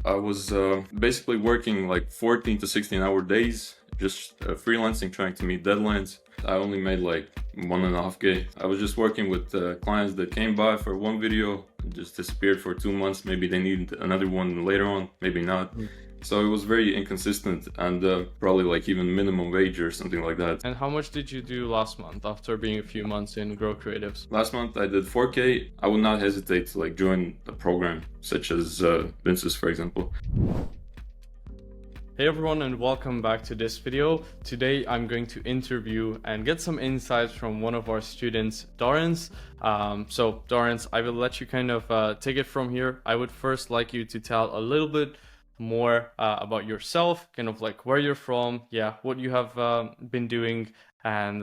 I was basically working like 14 to 16-hour days, just freelancing, trying to meet deadlines. I only made like 1.5K. I was just working with clients that came by for one video, just disappeared for 2 months. Maybe they need another one later on, maybe not. Mm. So it was very inconsistent and probably like even minimum wage or something like that. And how much did you do last month after being a few months in Grow Creatives? Last month I did 4K. I would not hesitate to like join a program such as Vince's, for example. Hey everyone, and welcome back to this video. Today I'm going to interview and get some insights from one of our students, Dorrance. So Dorrance, I will let you kind of take it from here. I would first like you to tell a little bit more about yourself, kind of like where you're from, what you have been doing, and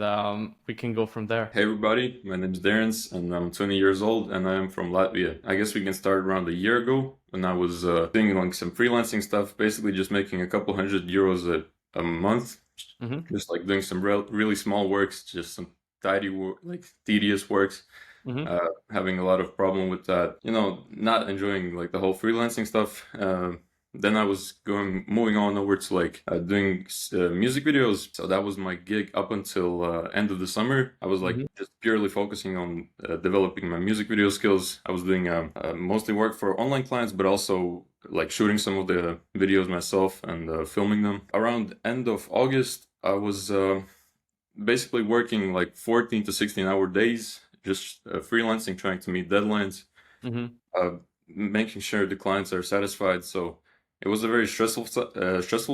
we can go from there. Hey everybody, my name is Darren and I'm 20 years old and I am from Latvia. I guess we can start around a year ago when I was doing like some freelancing stuff, basically just making a couple €100 a month, just like doing some really small works, just some like tedious works. Having a lot of problem with that, not enjoying like the whole freelancing stuff. Then I was moving on over to like doing music videos. So that was my gig up until end of the summer. I was like just purely focusing on developing my music video skills. I was doing mostly work for online clients, but also like shooting some of the videos myself and filming them. Around end of August, I was basically working like 14 to 16-hour days, just freelancing, trying to meet deadlines, making sure the clients are satisfied. So it was a very stressful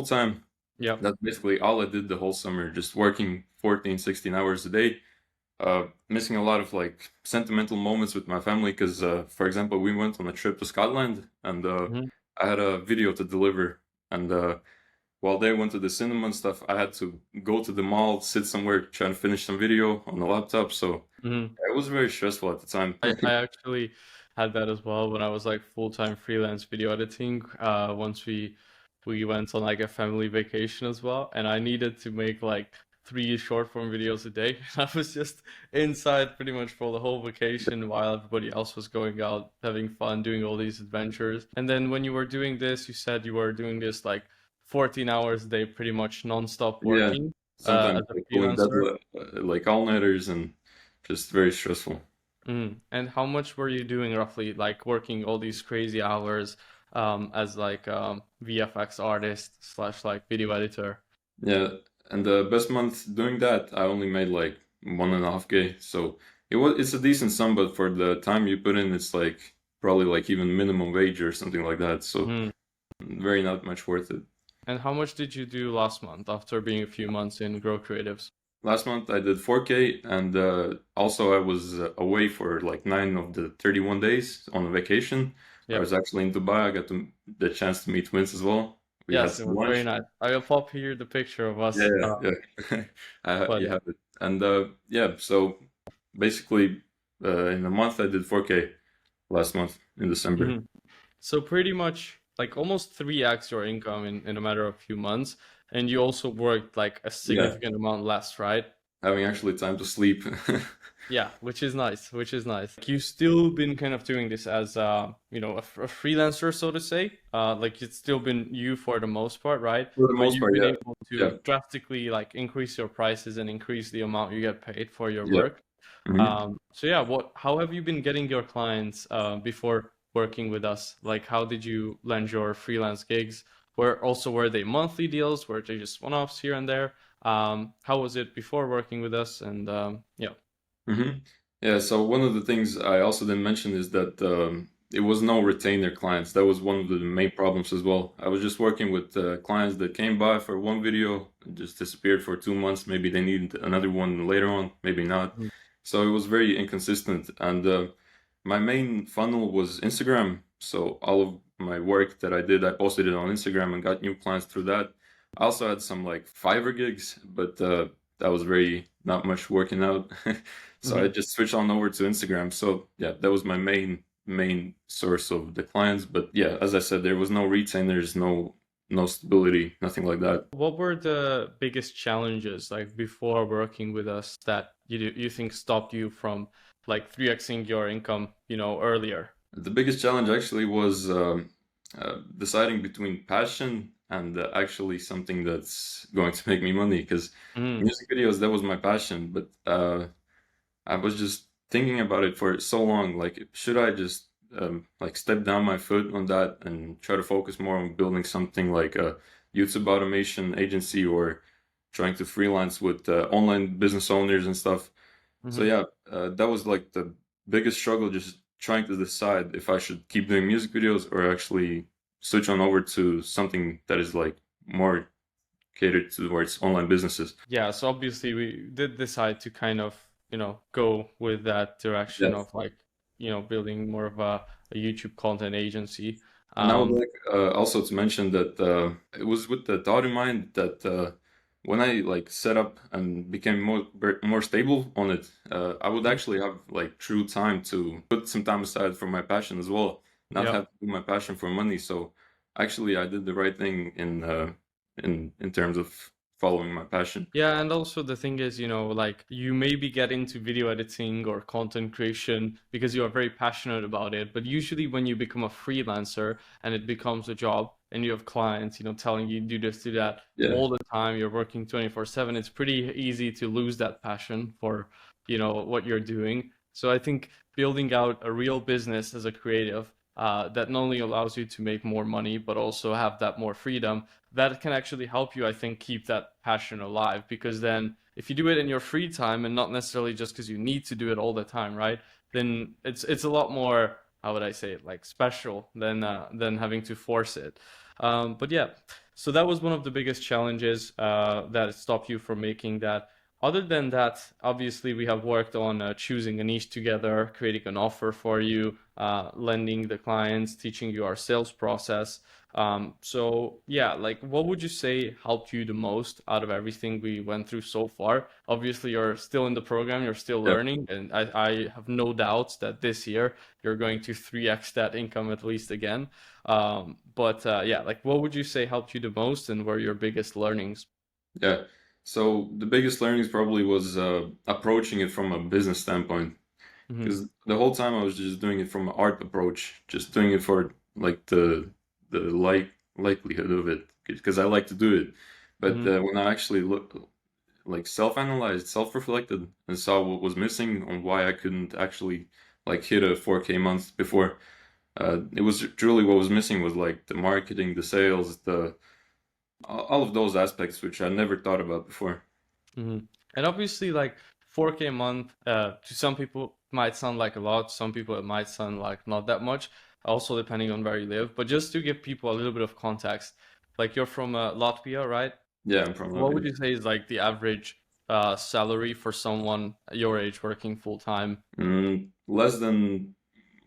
time. Yeah. That's basically all I did the whole summer, just working 14, 16 hours a day. Missing a lot of like sentimental moments with my family because, for example, we went on a trip to Scotland and I had a video to deliver. And while they went to the cinema and stuff, I had to go to the mall, sit somewhere, trying to finish some video on the laptop. So it was very stressful at the time. I actually had that as well when I was like full-time freelance video editing. Once we went on like a family vacation as well, and I needed to make like 3 short form videos a day. I was just inside pretty much for the whole vacation while everybody else was going out having fun, doing all these adventures. And then when you were doing this, you said you were doing this like 14 hours a day, pretty much non-stop Yeah, working sometimes as a like pulling freelancer. like all-nighters and just very stressful. And how much were you doing roughly, like working all these crazy hours as like VFX artist slash like video editor? Yeah, and the best month doing that, I only made like 1.5K. So it's a decent sum, but for the time you put in, it's like probably like even minimum wage or something like that. So Mm. very not much worth it. And how much did you do last month after being a few months in Grow Creatives? Last month I did 4K, and also I was away for like 9 of the 31 days on a vacation. I Yep. was actually in Dubai. I got the chance to meet Vince as well. We had Yes, it some was very lunch. nice. I will pop here the picture of Yeah, us. yeah. But You have it. And yeah, so basically in a month I did 4K last month in December. Mhm. So pretty much like almost 3x your income in a matter of a few months. And you also worked like a Yeah, significant amount less, right? having actually time to sleep. Yeah, which is nice, which is nice. Like, you've still been kind of doing this as a freelancer, so to say. Like it's still been you for the most part, right? For the But most you've part, been yeah. able Yeah, to drastically like increase your prices and increase the amount you get paid for your yeah. work. Mhm. So yeah, how have you been getting your clients before working with us? Like how did you land your freelance gigs? Were they monthly deals? Were they just one-offs here and there? How was it before working with us? And yeah. hmm Yeah, so one of the things I also didn't mention is that it was no retainer clients. That was one of the main problems as well. I was just working with clients that came by for one video, and just disappeared for 2 months. Maybe they need another one later on, maybe not. So it was very inconsistent. And my main funnel was Instagram. So all of my work that I did, I posted it on Instagram and got new clients through that. I also had some like Fiverr gigs, but that was very not much working out. So I Mhm. just switched on over to Instagram. So yeah, that was my main source of the clients. But yeah, as I said, there was no retainers, no stability, nothing like that. What were the biggest challenges like before working with us that you think stopped you from like 3xing your income, earlier? The biggest challenge actually was deciding between passion and actually something that's going to make me money. Because Mm. music videos, that was my passion, but I was just thinking about it for so long. Like, should I just like step down my foot on that and try to focus more on building something like a YouTube automation agency or trying to freelance with online business owners and stuff. So Hmm. yeah, that was like the biggest struggle, just trying to decide if I should keep doing music videos or actually switch on over to something that is like more catered towards online businesses. Yeah, so obviously we did decide to kind of, go with that Yeah. direction of like, building more of a YouTube content agency. And I would Um, like also to mention that it was with the thought in mind that when I like set up and became more stable on it, I would mhm. actually have like true time to put some time aside for my passion as well, not Yeah. have to do my passion for money. So actually, I did the right thing in terms of following my passion. Yeah, and also the thing is, like you maybe get into video editing or content creation because you are very passionate about it. But usually when you become a freelancer and it becomes a job and you have clients, telling you do this, do that Yeah, all the time, you're working 24/7, it's pretty easy to lose that passion for, what you're doing. So I think building out a real business as a creative that not only allows you to make more money, but also have that more freedom that can actually help you, I think, keep that passion alive. Because then, if you do it in your free time and not necessarily just because you need to do it all the time, right? Then it's a lot more, how would I say it, like special than having to force it. But yeah, so that was one of the biggest challenges that stopped you from making that. Other than that, obviously, we have worked on choosing a niche together, creating an offer for you, lending the clients, teaching you our sales process. So yeah, like what would you say helped you the most out of everything we went through so far? Obviously, you're still in the program, you're still yeah. learning, and I have no doubts that this year you're going to 3x that income at least again. But yeah, like what would you say helped you the most and were your biggest learnings? Yeah. So the biggest learnings probably was approaching it from a business standpoint. Hmm. Because the whole time I was just doing it from an art approach, just doing it for like the likelihood of it, because I like to do it. But Hmm. when I actually like self-analyzed, self-reflected, and saw what was missing on why I couldn't actually like hit a 4K month before, it was truly what was missing was like the marketing, the sales, the all of those aspects which I never thought about before. Hmm. And obviously, like 4K a month, to some people it might sound like a lot. Some people it might sound like not that much. Also, depending on where you live. But just to give people a little bit of context, like you're from Latvia, right? Yeah, I'm from What would Latvia. you say is like the average salary for someone your age working full time? Less than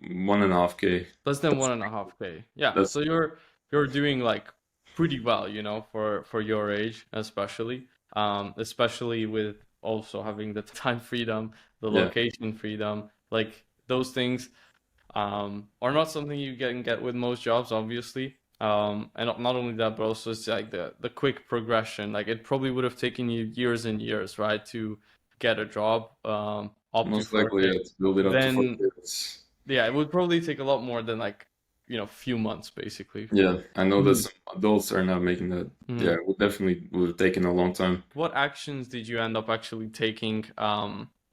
1.5K. Less than That's 1.5K. Yeah, that's so you're doing like pretty well, for your age, especially with also having the time freedom, the yeah. location freedom, like those things are not something you can get with most jobs, obviously. And not only that, but also it's like the quick progression. Like it probably would have taken you years and years, right, to get a job up to Most likely, 4K. yeah, to build it up to 40 Then years. yeah, it would probably take a lot more than like, few months basically. Yeah, I know that Mhm. some adults are now making that. Yeah, Mhm. it would definitely would have taken a long time. What actions did you end up actually taking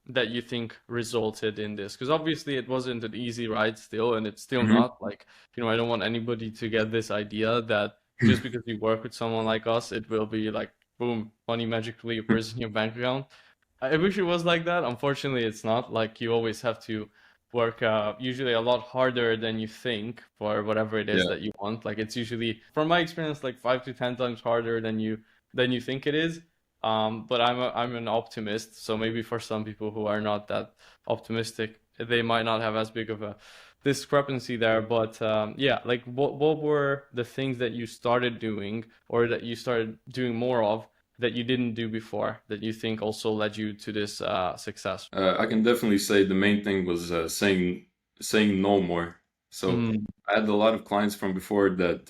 that you think resulted in this? Because obviously it wasn't an easy ride still, and it's still Hmm. not. Like, I don't want anybody to get this idea that just because you work with someone like us, it will be like, boom, money magically appears in your bank account. I wish it was like that. Unfortunately, it's not. Like you always have to work usually a lot harder than you think for whatever it is Yeah, that you want. Like it's usually, from my experience, like 5 to 10 times harder than you think it is. But I'm an optimist, so maybe for some people who are not that optimistic, they might not have as big of a discrepancy there. But yeah, like what were the things that you started doing or that you started doing more of that you didn't do before that you think also led you to this success? I can definitely say the main thing was saying no more. So Mm, I had a lot of clients from before that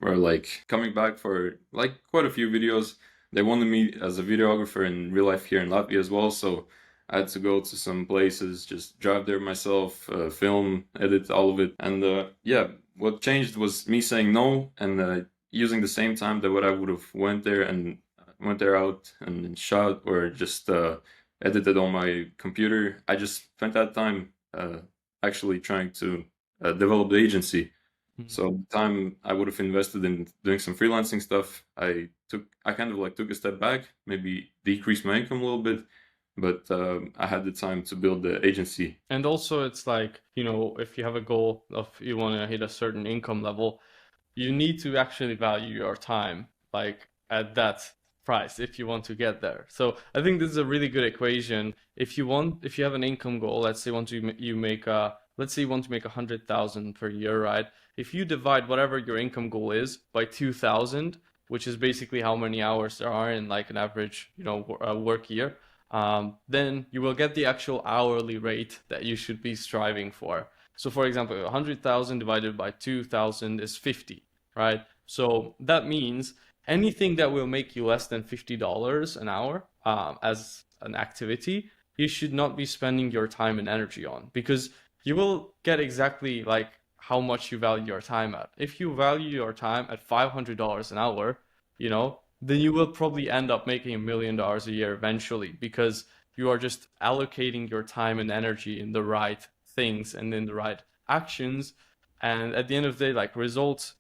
were like coming back for like quite a few videos. They wanted me as a videographer in real life here in Latvia as well. So I had to go to some places, just drive there myself, film, edit all of it. And yeah, what changed was me saying no and using the same time that what I would have went there out and shot or just edited on my computer. I just spent that time actually trying to develop the agency. Mhm. So the time I would have invested in doing some freelancing stuff, I kind of like took a step back, maybe decreased my income a little bit, but I had the time to build the agency. And also, it's like, if you have a goal of you want to hit a certain income level, you need to actually value your time like at that price if you want to get there. So I think this is a really good equation. If you have an income goal, let's say you make let's say you want to make 100,000 per year, right? If you divide whatever your income goal is by 2,000, which is basically how many hours there are in like an average, work year, then you will get the actual hourly rate that you should be striving for. So for example, 100,000 divided by 2,000 is 50, right? So that means anything that will make you less than $50 an hour as an activity, you should not be spending your time and energy on, because you will get exactly like how much you value your time at. If you value your time at $500 an hour, then you will probably end up making $1 million a year eventually, because you are just allocating your time and energy in the right things and in the right actions. And at the end of the day, like results,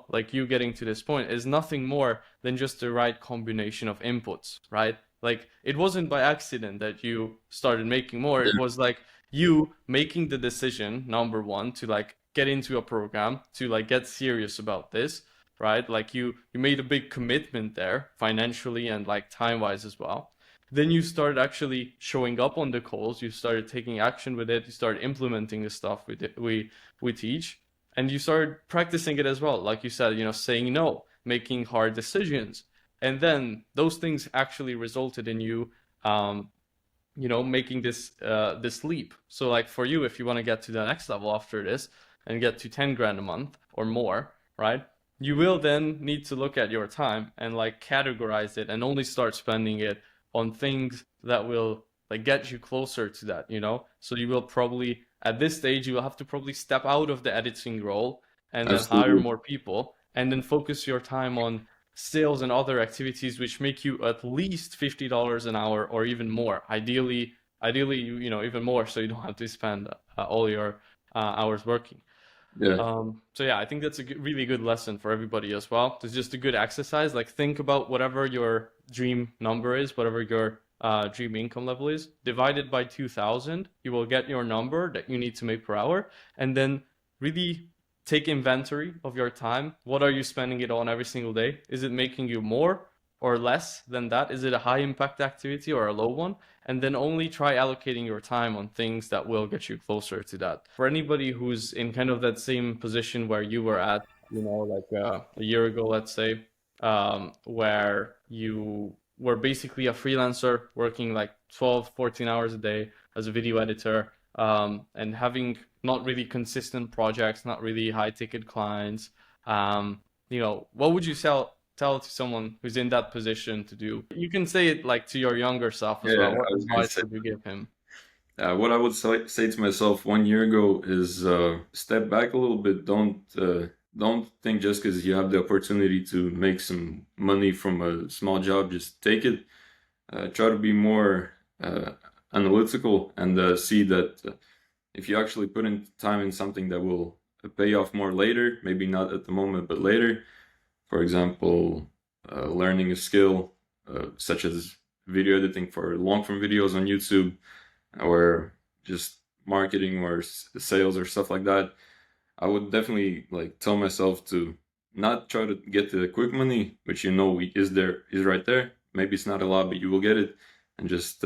like you getting to this point is nothing more than just the right combination of inputs, right? Like it wasn't by accident that you started making more. It Yeah, was like you making the decision, number one, to like get into a program, to like get serious about this, right? Like you made a big commitment there financially and like time wise as well. Then you started actually showing up on the calls. You started taking action with it. You started implementing the stuff we teach, and you started practicing it as well. Like you said, saying no, making hard decisions, and then those things actually resulted in you, making this leap. So like for you, if you want to get to the next level after this and get to 10 grand a month or more, right? You will then need to look at your time and like categorize it and only start spending it on things that will like get you closer to that. So you will probably at this stage you will have to probably step out of the editing role and then hire absolutely. more people and then focus your time on sales and other activities which make you at least $50 an hour or even more. Ideally, even more, so you don't have to spend all your hours working. Yeah, So yeah, I think that's a really good lesson for everybody as well. It's just a good exercise. Like think about whatever your dream number is, whatever your dream income level is, divided by 2,000, you will get your number that you need to make per hour, and then really take inventory of your time. What are you spending it on every single day? Is it making you more or less than that? Is it a high impact activity or a low one? And then only try allocating your time on things that will get you closer to that. For anybody who's in kind of that same position where you were at, like a year ago, let's say, where you were basically a freelancer working like 12, 14 hours a day as a video editor, and having not really consistent projects, not really high ticket clients. What would you tell to someone who's in that position to do? You can say it like to your younger self as yeah. well. What I was gonna advice say would you give him? what I would say to myself 1 year ago is step back a little bit. Don't think just because you have the opportunity to make some money from a small job, just take it. Try to be more analytical and see that if you actually put in time in something that will pay off more later, maybe not at the moment, but later. For example, learning a skill such as video editing for long form videos on YouTube, or just marketing or sales or stuff like that. I would definitely like tell myself to not try to get the quick money, which is right there. Maybe it's not a lot, but you will get it, and just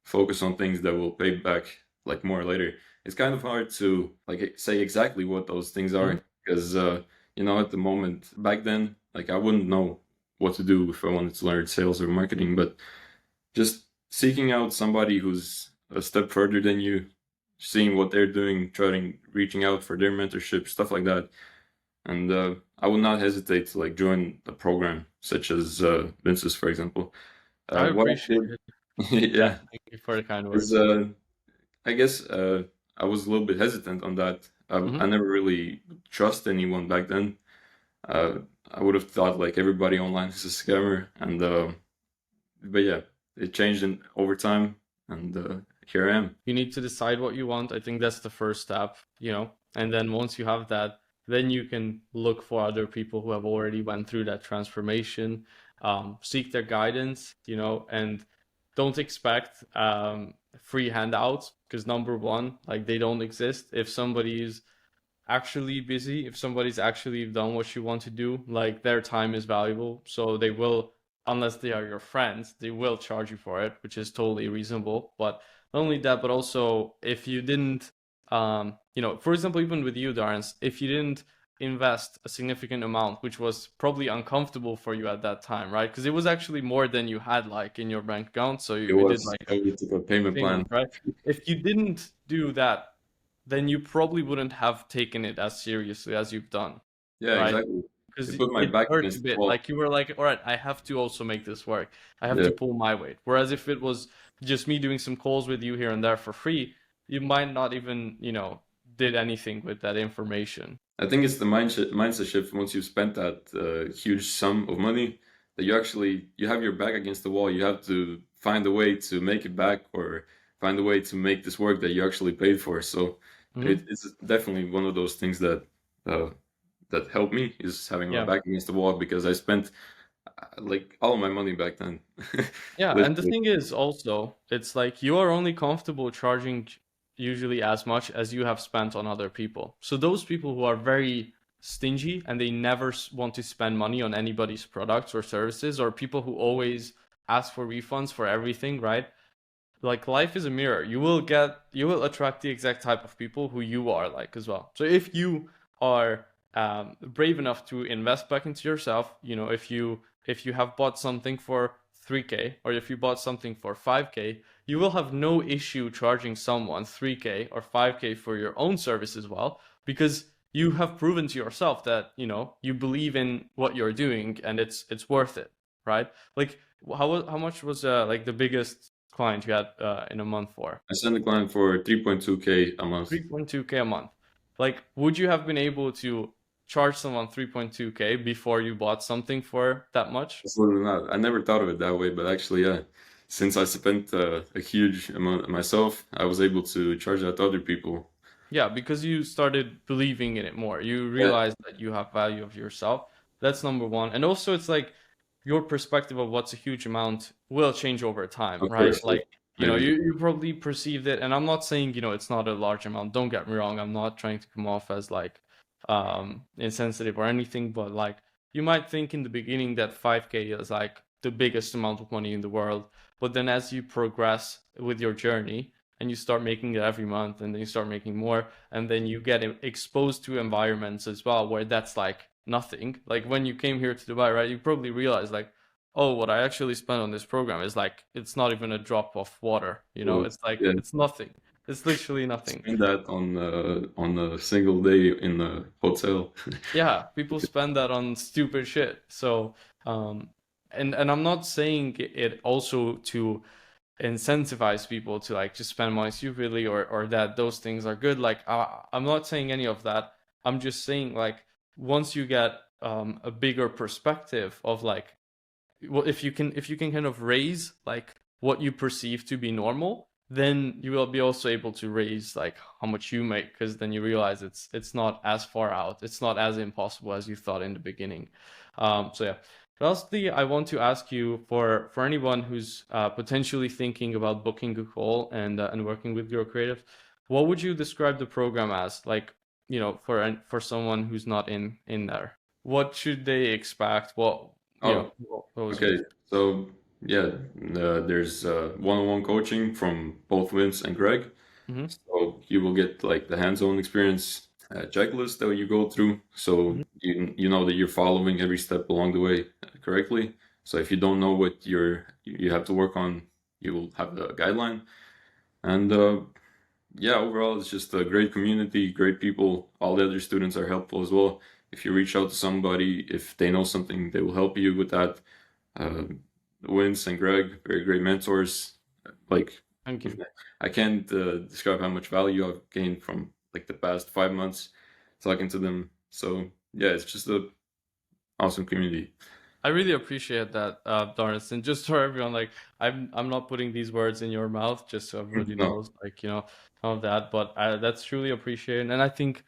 focus on things that will pay back like more later. It's kind of hard to like say exactly what those things Mhm. are because at the moment back then, like I wouldn't know what to do if I wanted to learn sales or marketing, but just seeking out somebody who's a step further than you, seeing what they're doing, trying reaching out for their mentorship, stuff like that. And I would not hesitate to like join a program such as Vince's, for example. I What I appreciate did, it. Yeah, yeah, thank you for the kind is words. I guess I was a little bit hesitant on that. I Hmm. never really trust anyone back then. Uh, I would have thought like everybody online is a scammer, and but yeah, it changed over time, and here I am. You need to decide what you want. I think that's the first step, you know. And then once you have that, then you can look for other people who have already went through that transformation, seek their guidance, you know, and don't expect free handouts because number one, like they don't exist. If somebody's actually busy, if somebody's actually done what you want to do, like their time is valuable. So they will, unless they are your friends, they will charge you for it, which is totally reasonable. But not only that, but also if you didn't, you know, for example, even with you, Darren, if you didn't invest a significant amount, which was probably uncomfortable for you at that time, right? Because it was actually more than you had like in your bank account. So It you did was like I took a a payment payment, plan. right? If you didn't do that, then you probably wouldn't have taken it as seriously as you've done, Yeah, right? exactly. Because It put my it back hurt a against the bit. wall. Like you were like, all right, I have to also make this work. I have Yeah. to pull my weight. Whereas if it was just me doing some calls with you here and there for free, you might not even, you know, did anything with that information. I think it's the mindset shift once you've spent that huge sum of money that you have your back against the wall. You have to find a way to make it back or find a way to make this work that you actually paid for. So Hmm. it's definitely one of those things uh, that helped me is having my Yeah. back against the wall because I spent like all of my money back then. Yeah, and the Literally. thing is also, it's like you are only comfortable charging usually as much as you have spent on other people. So those people who are very stingy and they never want to spend money on anybody's products or services, or people who always ask for refunds for everything, right? Like life is a mirror. You will attract the exact type of people who you are like as well. So if you are brave enough to invest back into yourself, you know, if you have bought something for 3K or if you bought something for 5K, you will have no issue charging someone 3K or 5K for your own service as well, because you have proven to yourself that, you know, you believe in what you're doing and it's worth it, right? Like how much was like the biggest client you had in a month for? I sent the client for 3.2K a month. 3.2K a month. Like, would you have been able to charge someone 3.2K before you bought something for that much? Absolutely not. I never thought of it that way, but actually, yeah. Since I spent a huge amount myself, I was able to charge that to other people. Yeah, because you started believing in it more. You Yeah, realize that you have value of yourself. That's number one. And also, it's like your perspective of what's a huge amount will change over time, of right? course. Like, I you know, agree. you probably perceived it, and I'm not saying, you know, it's not a large amount. Don't get me wrong. I'm not trying to come off as like insensitive or anything, but like you might think in the beginning that 5K is like the biggest amount of money in the world. But then as you progress with your journey, and you start making it every month and then you start making more and then you get exposed to environments as well where that's like nothing, like when you came here to Dubai, right? You probably realize like, oh, what I actually spent on this program is like it's not even a drop of water, you know, So, it's like yeah, it's nothing, it's literally nothing. spend that on a single day in the hotel. Yeah, people spend that on stupid shit. So um and I'm not saying it also to incentivize people to like just spend money stupidly or that those things are good. Like I'm not saying any of that. I'm just saying like once you get a bigger perspective of like well, if you can kind of raise like what you perceive to be normal, then you will be also able to raise like how much you make, because then you realize it's not as far out, it's not as impossible as you thought in the beginning. So yeah. Lastly, I want to ask you for anyone who's potentially thinking about booking a call and working with your creative, what would you describe the program as? Like, you know, for someone who's not in there, what should they expect? What you know, Oh, what was your okay. So yeah, there's one-on-one coaching from both Vince and Greg. mm-hmm, So you will get like the hands-on experience checklist that you go through, mm-hmm. so you know that you're following every step along the way correctly. So if you don't know what you have to work on, you will have the guideline. And yeah, overall, it's just a great community, great people. All the other students are helpful as well. If you reach out to somebody, if they know something, they will help you with that. Uh, Vince and Greg, very great mentors. Like Thank you. I can't describe how much value I've gained from like the past 5 months talking to them. So yeah, it's just a awesome community. I really appreciate that, Doris. And just for everyone, like I'm not putting these words in your mouth, just so everybody No, knows, like some of that. But that's truly appreciated. And I think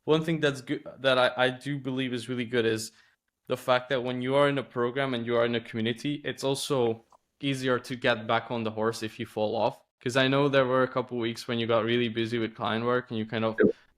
one thing that's good that I do believe is really good is the fact that when you are in a program and you are in a community, it's also easier to get back on the horse if you fall off. Because I know there were a couple weeks when you got really busy with client work and you kind of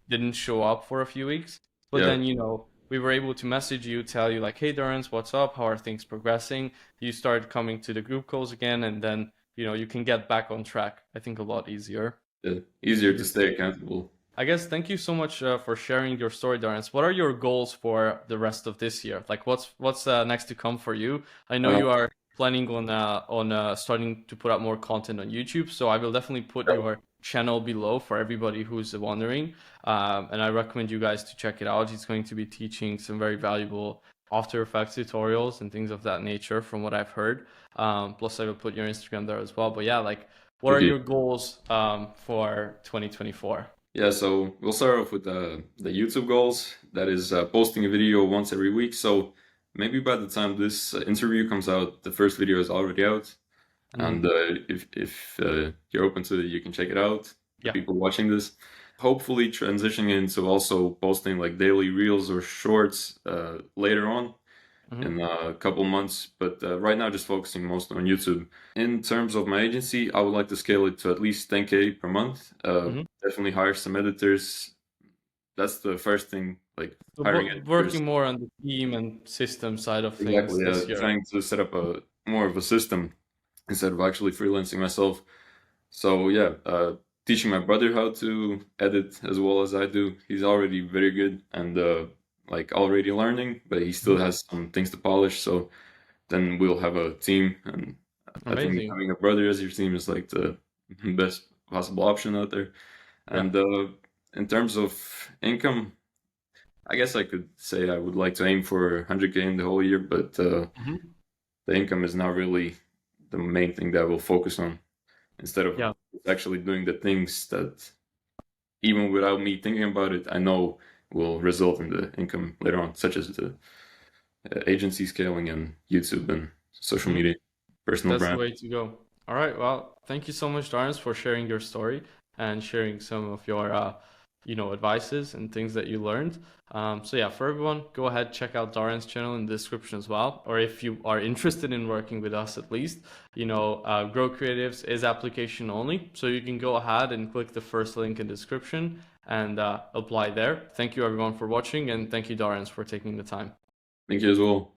didn't show up for a few weeks. But yeah, then, we were able to message you, tell you like, hey, Durrance, what's up? How are things progressing? You start coming to the group calls again, and then, you can get back on track, I think, a lot easier. yeah, easier to stay accountable. I guess thank you so much for sharing your story, Darren. What are your goals for the rest of this year? Like, what's next to come for you? I know Uh, you are planning on starting to put out more content on YouTube, so I will definitely put your channel below for everybody who's wondering. And I recommend you guys to check it out. He's going to be teaching some very valuable After Effects tutorials and things of that nature, from what I've heard. Plus, I will put your Instagram there as well. But yeah, like, what are Thank you. your goals for 2024? Yeah, so we'll start off with the YouTube goals. That is posting a video once every week. So maybe by the time this interview comes out, the first video is already out. And if you're open to it, you can check it out. The Yeah. people watching this, hopefully transitioning into also posting like daily reels or shorts later on Hmm. in a couple months. But right now, just focusing most on YouTube. In terms of my agency, I would like to scale it to at least 10K per month. Hmm. Definitely hire some editors. That's the first thing, like So hiring editors. working more on the team and system side of things Exactly, yeah. this year. Trying to set up a more of a system instead of actually freelancing myself. So yeah, teaching my brother how to edit as well as I do. He's already very good and like already learning, but he still Mhm. has some things to polish. So then we'll have a team, and I think Amazing. having a brother as your team is like the best possible option out there. Yeah. And in terms of income, I guess I could say I would like to aim for 100K in the whole year, but Hmm. the income is not really the main thing that I will focus on. Instead of Yeah. actually doing the things that, even without me thinking about it, I know will result in the income later on, such as the agency scaling and YouTube and social Hmm. media, personal That's the brand. way to go. All right. Well, thank you so much, Darren, for sharing your story and sharing some of your, advices and things that you learned. So yeah, for everyone, go ahead, check out Darren's channel in the description as well. Or if you are interested in working with us, at least, Grow Creatives is application only. So you can go ahead and click the first link in the description and apply there. Thank you everyone for watching, and thank you, Darren, for taking the time. Thank you as well.